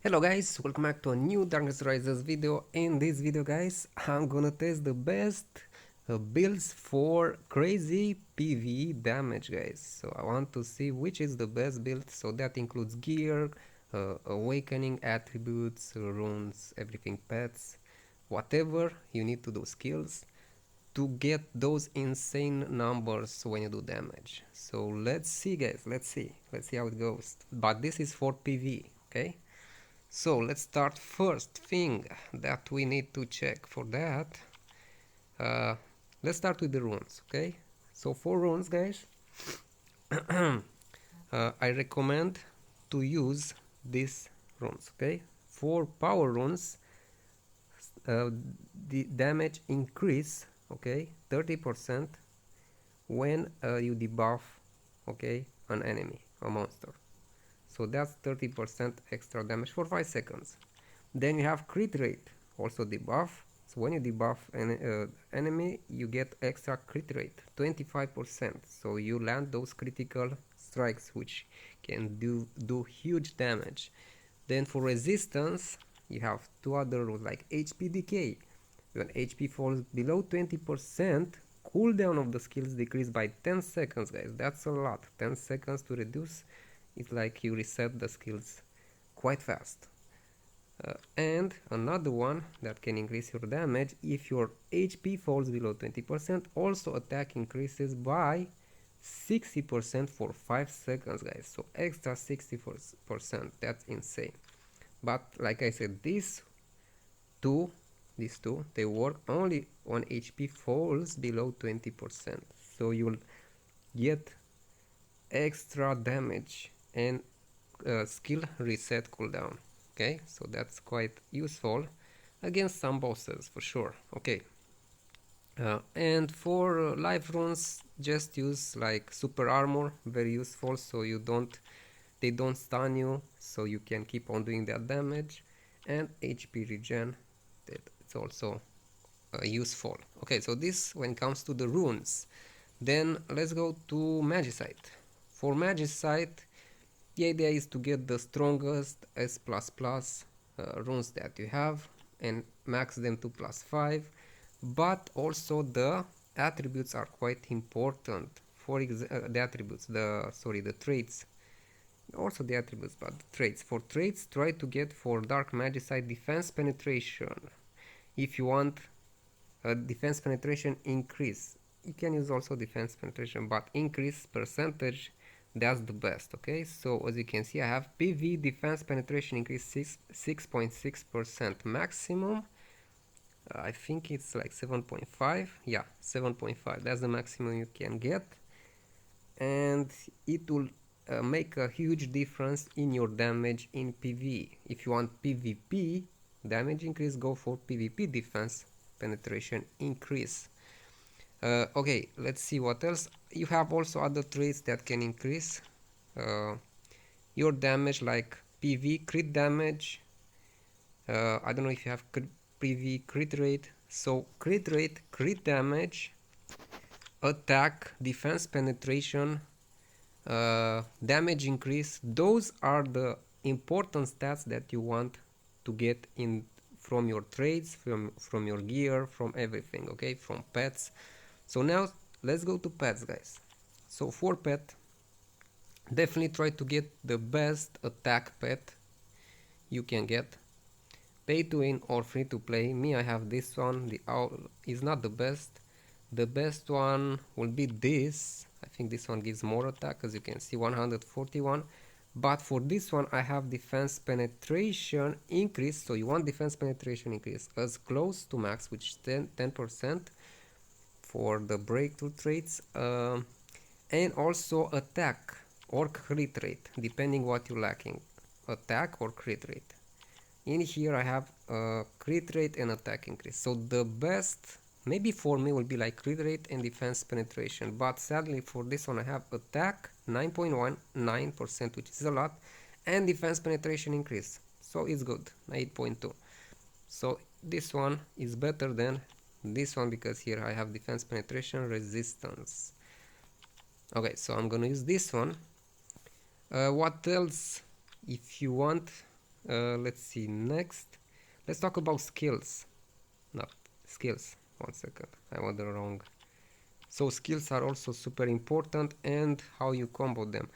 Hello guys, welcome back to a new Darkness Rises video. In this video guys, I'm gonna test the best builds for crazy PvE damage guys. So I want to see which is the best build, so that includes gear, awakening attributes, runes, everything, pets, whatever you need to do, skills to get those insane numbers when you do damage. So let's see guys, let's see how it goes. But this is for PvE, okay? So let's start. First thing that we need to check for that, uh, let's start with the runes, okay? So for runes guys, I recommend to use these runes, okay? For power runes, the damage increase, okay, 30% when you debuff, okay, an enemy, a monster. So that's 30% extra damage for 5 seconds. Then you have crit rate, also debuff. So when you debuff an enemy, you get extra crit rate, 25%. So you land those critical strikes, which can do huge damage. Then for resistance, you have two other rules like HP decay. When HP falls below 20%, cooldown of the skills decrease by 10 seconds, guys. That's a lot. 10 seconds to reduce. It's like you reset the skills quite fast. And another one that can increase your damage if your HP falls below 20%, also attack increases by 60% for 5 seconds guys, so extra 60%. That's insane. But like I said, these two they work only when HP falls below 20%, so you'll get extra damage and skill reset cooldown. Okay, so that's quite useful against some bosses for sure. Okay, and for life runes, just use like super armor, very useful, so they don't stun you, so you can keep on doing that damage. And HP regen, it's also useful. Okay, so this when it comes to the runes. Then let's go to Magicite. For Magicite, the idea is to get the strongest S++ runes that you have and max them to +5, but also the attributes are quite important. For the attributes, the traits, also the attributes, but the traits. For traits, try to get for Dark Magicite defense penetration. If you want a defense penetration increase, you can use also defense penetration, but increase percentage, that's the best. Okay, so as you can see, I have PV defense penetration increase 6.6% maximum. I think it's like 7.5. Yeah, 7.5, that's the maximum you can get, and it will make a huge difference in your damage in PV. If you want PvP damage increase, go for PvP defense penetration increase. Okay, let's see what else. You have also other traits that can increase your damage, like PV crit damage. I don't know if you have PV crit rate. So crit rate, crit damage, attack, defense penetration, damage increase. Those are the important stats that you want to get in from your trades, from your gear, from everything. Okay, from pets. So now let's go to pets guys. So for pet, definitely try to get the best attack pet you can get. Pay to win or free to play. Me, I have this one. The owl is not the best. The best one will be this. I think this one gives more attack, as you can see, 141. But for this one I have defense penetration increase. So you want defense penetration increase as close to max, which is 10% for the breakthrough traits, and also attack or crit rate, depending what you're lacking, attack or crit rate. In here I have crit rate and attack increase. So the best maybe for me will be like crit rate and defense penetration, but sadly for this one I have attack 9.19%, which is a lot, and defense penetration increase, so it's good, 8.2. so this one is better than this one because here I have defense penetration resistance. Okay, so I'm gonna use this one. What else? If you want Let's see, next let's talk about skills. Not skills, 1 second, I went wrong. So skills are also super important, and how you combo them.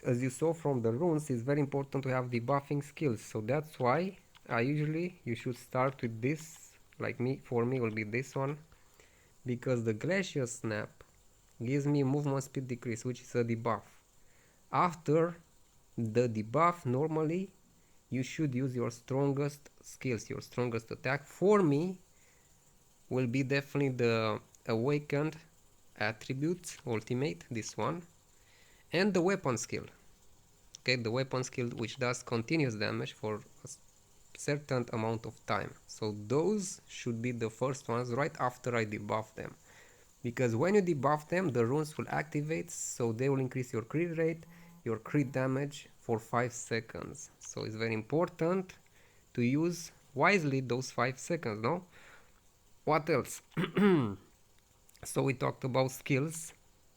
As you saw from the runes, it's very important to have debuffing skills, so that's why you should start with this. Like me, for me will be this one, because the glacier snap gives me movement speed decrease, which is a debuff. After the debuff, normally you should use your strongest skills, your strongest attack. For me will be definitely the awakened attributes ultimate, this one, and the weapon skill. Okay, the weapon skill which does continuous damage for a certain amount of time. So those should be the first ones right after I debuff them, because when you debuff them, the runes will activate, so they will increase your crit rate, your crit damage for 5 seconds. So it's very important to use wisely those 5 seconds, no? What else? So we talked about skills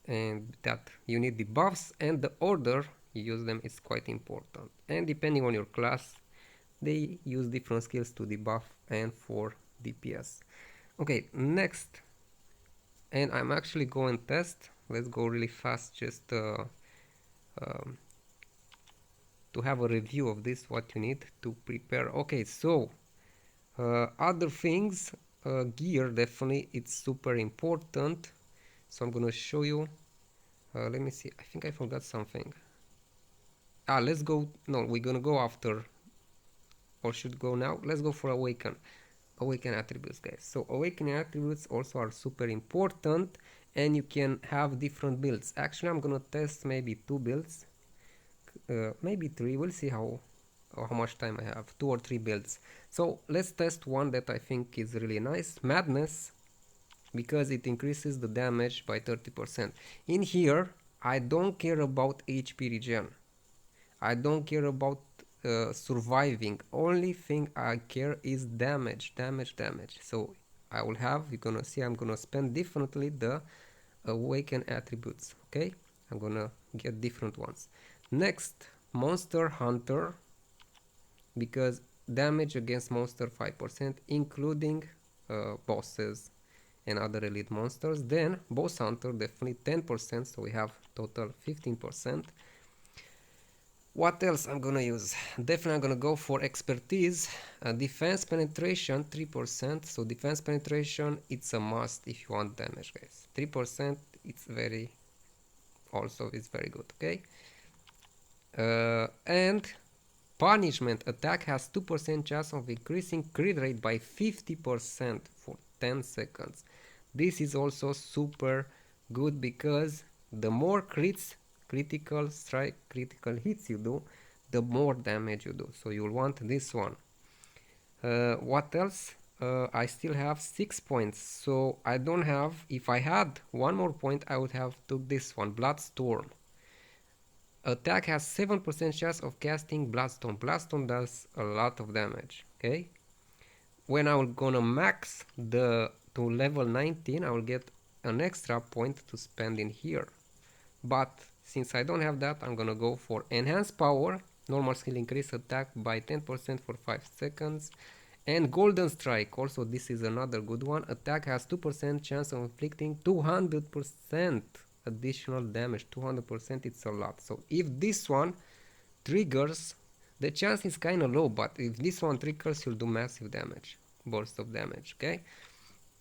and that you need debuffs, and the order you use them is quite important. And depending on your class, they use different skills to debuff and for DPS. Okay, next, and I'm actually going to test. Let's go really fast just to have a review of this, what you need to prepare. Okay, so other things, gear, definitely it's super important, so I'm gonna show you. Let me see, I think I forgot something. Let's go, no, we're gonna go after, or should go now. Let's go for awaken attributes, guys. So awakening attributes also are super important, and you can have different builds. Actually, I'm gonna test maybe 2 builds, maybe 3. We'll see how much time I have. 2 or 3 builds. So let's test one that I think is really nice, Madness, because it increases the damage by 30%. In here, I don't care about HP regen. I don't care about surviving. Only thing I care is damage. So I will have, you're gonna see, I'm gonna spend differently the awaken attributes. Okay, I'm gonna get different ones. Next, Monster Hunter, because damage against monster 5%, including bosses and other elite monsters. Then Boss Hunter, definitely 10%, so we have total 15%. What else I'm gonna use? Definitely I'm gonna go for expertise. Defense penetration 3%. So defense penetration, it's a must if you want damage, guys. 3%, it's very good. Okay. And punishment attack has 2% chance of increasing crit rate by 50% for 10 seconds. This is also super good, because the more critical strike, critical hits you do, the more damage you do. So you'll want this one. What else? I still have 6 points, so I don't have, if I had 1 more point, I would have took this one, Bloodstorm. Attack has 7% chance of casting Bloodstorm. Bloodstorm does a lot of damage. Okay. When I'm gonna max to level 19, I will get an extra point to spend in here. But since I don't have that, I'm gonna go for Enhanced Power. Normal skill increase attack by 10% for 5 seconds. And Golden Strike, also this is another good one. Attack has 2% chance of inflicting 200% additional damage. 200%, it's a lot. So if this one triggers, the chance is kind of low, but if this one triggers, you'll do massive damage, burst of damage. Okay,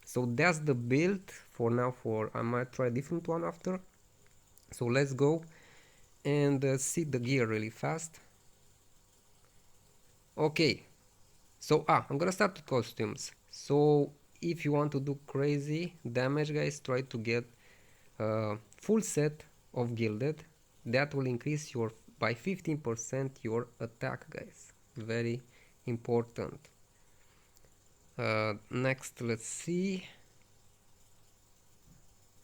so that's the build for now. I might try a different one after. So let's go and see the gear really fast. Okay, so I'm gonna start with costumes. So if you want to do crazy damage, guys, try to get full set of gilded. That will increase your by 15% your attack, guys. Very important. Next, let's see.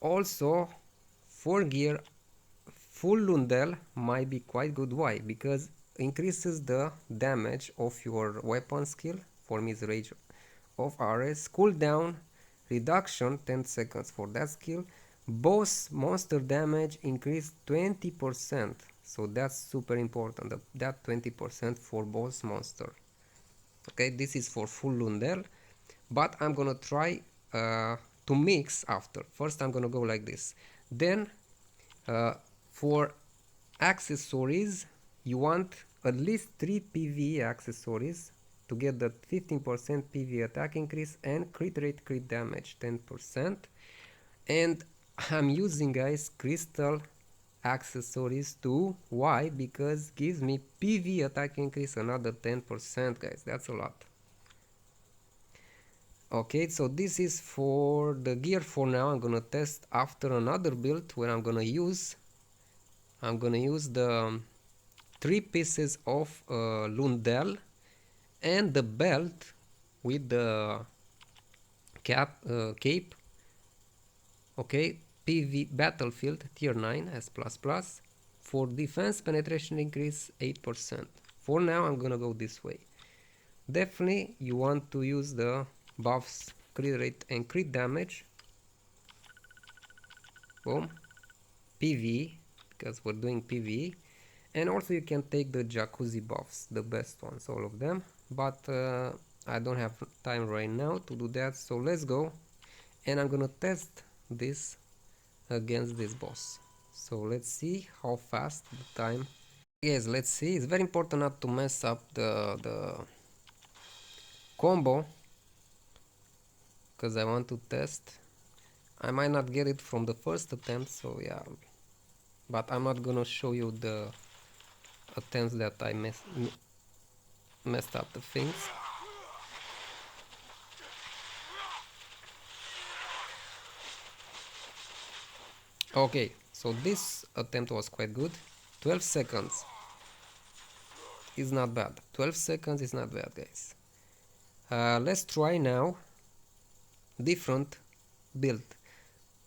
Also, for gear, full Lundel might be quite good. Why? Because increases the damage of your weapon skill. For me, is Rage of Ares. Cooldown reduction 10 seconds for that skill. Boss monster damage increased 20%. So that's super important, that 20% for boss monster. Okay, this is for full Lundell, but I'm gonna try to mix after. First I'm gonna go like this. Then for accessories, you want at least 3 PvE accessories to get the 15% PvE attack increase and crit rate, crit damage 10%. And I'm using, guys, crystal accessories too. Why? Because gives me PvE attack increase another 10%, guys. That's a lot. Okay, so this is for the gear for now. I'm gonna test after another build where I'm gonna use the 3 pieces of Lundell and the belt with the cape. Okay, PV battlefield tier 9 as plus for defense penetration increase 8%. For now I'm gonna go this way. Definitely you want to use the buffs crit rate and crit damage. Boom. PvE, because we're doing PvE. And also you can take the jacuzzi buffs, the best ones, all of them. But I don't have time right now to do that, so let's go. And I'm gonna test this against this boss. So let's see how fast the time. Yes, let's see. It's very important not to mess up the combo, because I want to test. I might not get it from the first attempt, so yeah. But I'm not gonna show you the attempts that I messed up the things. Okay, so this attempt was quite good. 12 seconds is not bad. 12 seconds is not bad, guys. Let's try now different build.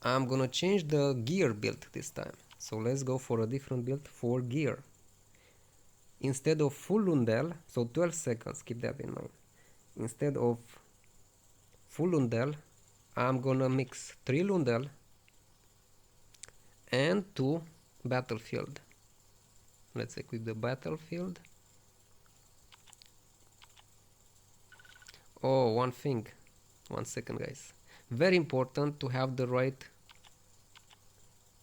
I'm gonna change the gear build this time. So let's go for a different build for gear. Instead of full Lundell, so 12 seconds, keep that in mind. Instead of full Lundell, I'm gonna mix 3 Lundell and 2 battlefield. Let's equip the battlefield. Oh, one thing. 1 second, guys. Very important to have the right.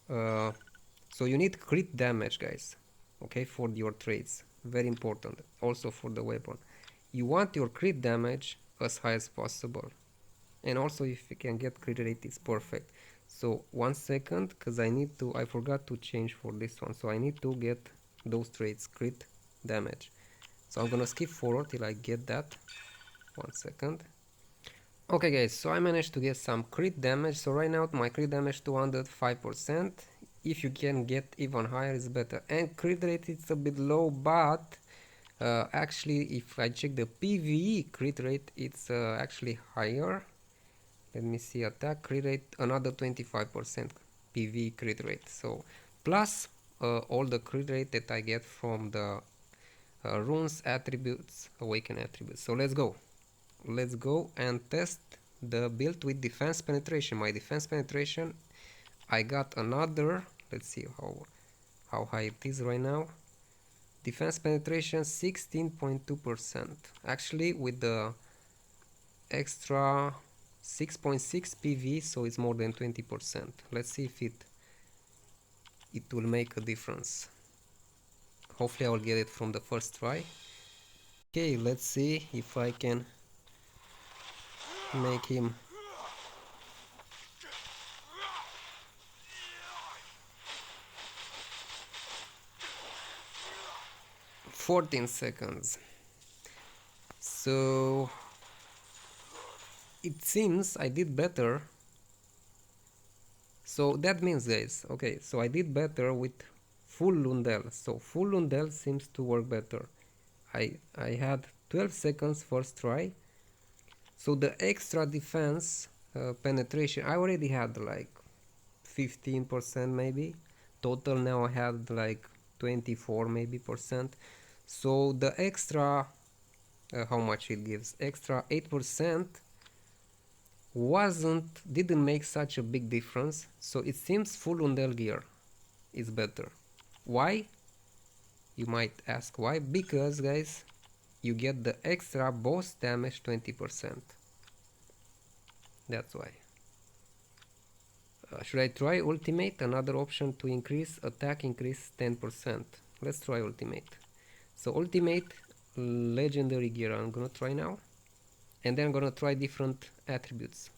So you need crit damage, guys. Okay, for your trades. Very important. Also for the weapon. You want your crit damage as high as possible. And also if you can get crit rate, it's perfect. So 1 second, because I forgot to change for this one. So I need to get those traits, crit damage. So I'm gonna skip forward till I get that. 1 second. Okay, guys, so I managed to get some crit damage. So right now my crit damage 205%. If you can get even higher, it's better. And crit rate it's a bit low, but actually if I check the PvE crit rate, it's actually higher. Let me see, attack crit rate, another 25% PvE crit rate. So plus all the crit rate that I get from the runes attributes, awaken attributes. So let's go and test the build with defense penetration. My defense penetration, I got another, let's see how high it is right now. Defense penetration 16.2%. Actually with the extra 6.6 PV, so it's more than 20%. Let's see if it will make a difference. Hopefully I will get it from the first try. Okay, let's see if I can make him. "14 seconds." So it seems I did better. So that means, guys, okay, so I did better with full Lundell. So full Lundell seems to work better. I had 12 seconds first try. So the extra defense penetration, I already had like 15% maybe. Total now I had like 24 maybe percent. So the extra, how much it gives? Extra 8% didn't make such a big difference. So it seems full Lundell gear is better. Why? You might ask why. Because, guys, you get the extra boss damage 20%. That's why. Should I try ultimate? Another option to increase attack increase 10%. Let's try ultimate. So ultimate legendary gear I'm gonna try now, and then I'm gonna try different attributes.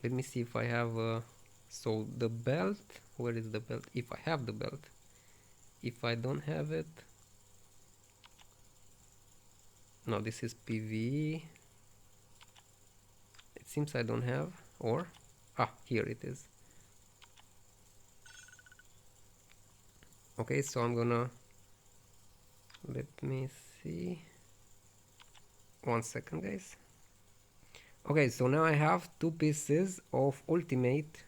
Let me see if I have so the belt, where is the belt? If I have the belt. If I don't have it, no, this is PvE. It seems I don't have, or here it is. Okay, so I'm gonna, let me see, 1 second, guys. Okay, so now I have 2 pieces of ultimate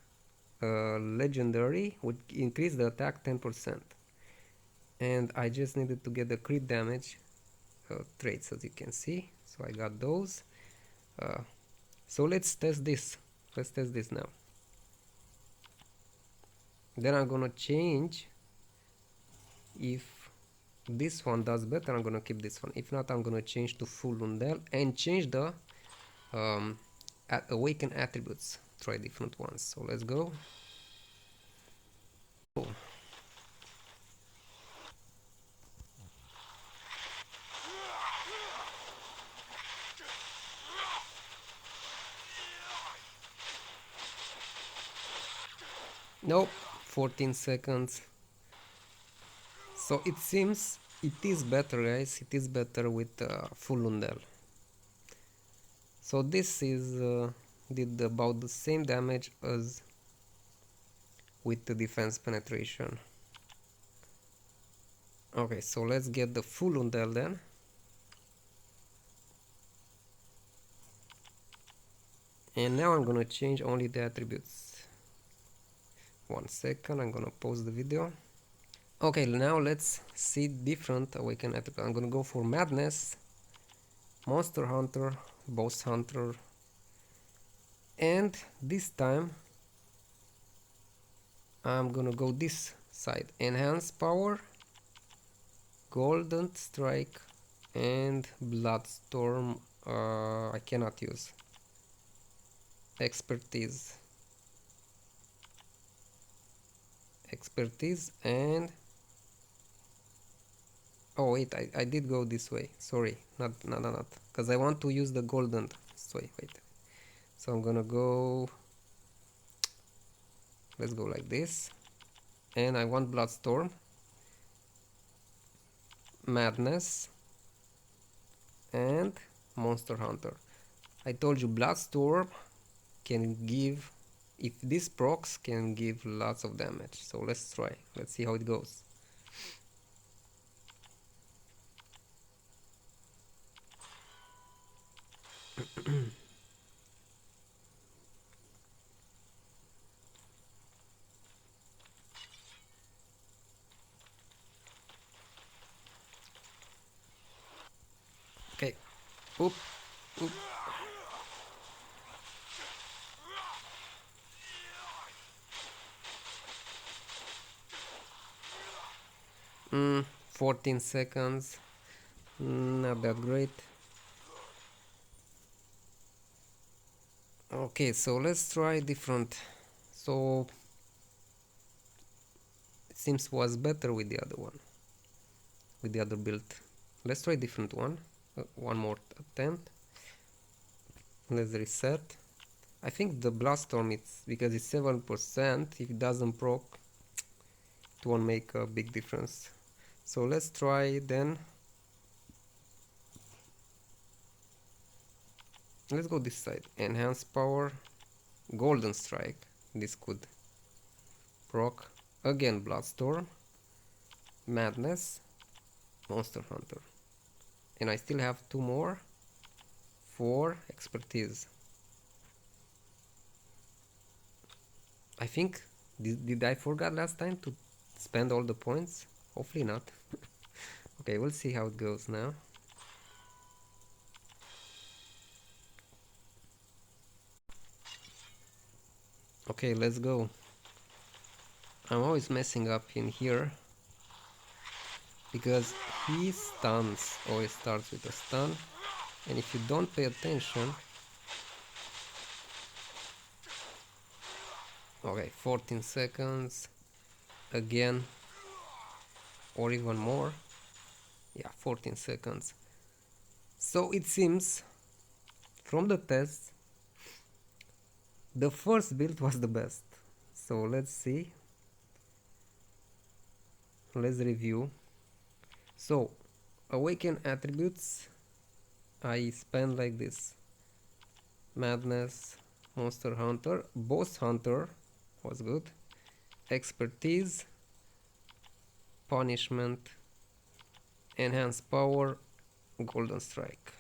legendary, would increase the attack 10%, and I just needed to get the crit damage traits, as you can see. So I got those. So let's test this. Let's test this now. Then I'm gonna change. If this one does better, I'm gonna keep this one. If not, I'm gonna change to full Lundell and change the awaken attributes. Try different ones. So let's go. Oh. Nope, 14 seconds. So it seems it is better, guys. It is better with full Lundell. So this is did about the same damage as with the defense penetration. Okay, so let's get the full Lundell then. And now I'm gonna change only the attributes. 1 second, I'm gonna pause the video. Okay, now let's see different awaken attributes. I'm gonna go for Madness, Monster Hunter, Boss Hunter, and this time I'm gonna go this side. Enhance Power, Golden Strike, and Bloodstorm. I cannot use. Expertise, and oh wait, I did go this way. Sorry, not, because I want to use the golden. Wait. So I'm gonna go. Let's go like this, and I want Bloodstorm, Madness, and Monster Hunter. I told you Bloodstorm can give, if this procs, can give lots of damage. So let's try. Let's see how it goes. Okay. Oop. 14 seconds. Not that great. Okay, so let's try different. So it seems was better with the other one, with the other build. Let's try different one. One more attempt. Let's reset. I think the Blaststorm, it's because it's 7%. If it doesn't proc, it won't make a big difference. So let's try then. Let's go this side. Enhance Power, Golden Strike. This could proc. Again Bloodstorm, Madness, Monster Hunter. And I still have 2 more for Expertise. I think, did I forget last time to spend all the points? Hopefully not. Okay, we'll see how it goes now. Okay, let's go. I'm always messing up in here. because he stuns, always starts with a stun, and if you don't pay attention, okay, 14 seconds again, or even more, yeah, 14 seconds. So it seems from the tests the first build was the best. So let's see, let's review. So awaken attributes, I spend like this: madness, monster hunter, boss hunter was good, expertise, punishment, enhance power, golden strike.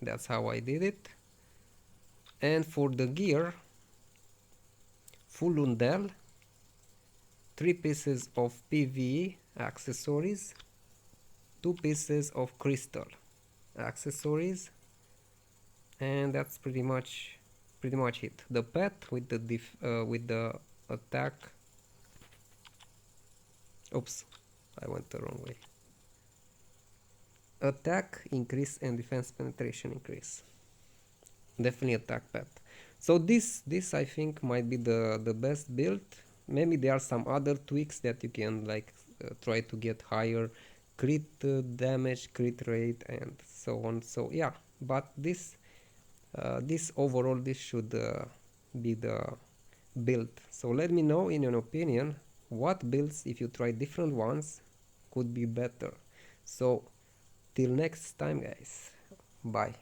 That's how I did it. And for the gear, full Lundell, 3 pieces of PvE accessories, 2 pieces of crystal accessories, and that's pretty much it. The pet with the attack. Oops, I went the wrong way. Attack increase and defense penetration increase. Definitely attack pet. So this I think might be the best build. Maybe there are some other tweaks that you can like try to get higher crit damage, crit rate, and so on. So yeah, but this overall this should be the build. So let me know in your opinion what builds, if you try different ones, could be better. So till next time guys, bye.